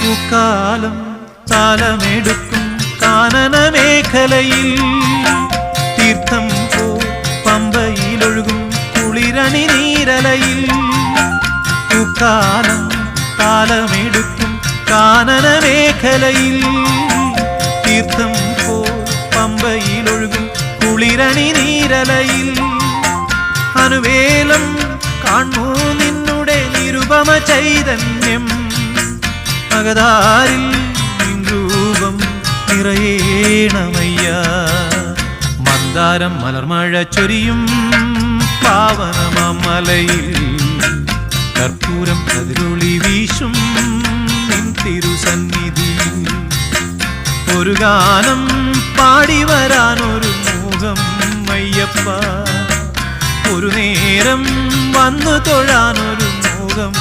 പൂക്കാലം താലമെടുക്കും കാനന മേഖലയിൽ തീർത്ഥം പോ പമ്പയിലൊഴുകും കുളിരണി നീരലയിൽ പൂക്കാലം താലമെടുക്കും കാനന മേഖലയിൽ തീർത്ഥം പോ പമ്പയിലൊഴുകും കുളിരണി നീരലയിൽ അനുവേലം കാണൂ നിന്നുടെ നിരുപമ ചൈതന്യം അകതാരിൽ രൂപം നിറയേണമയ്യ മന്ദാരം മലർമഴ ചൊരിയും പാവനമലയിൽ കർപ്പൂരം കതിരൊളി വീശും നിൻ തിരുസന്നിധി ഒരു ഗാനം പാടി വരാനൊരു മോഹം അയ്യപ്പ ഒരു നേരം വന്നു തൊഴാനൊരു മോഹം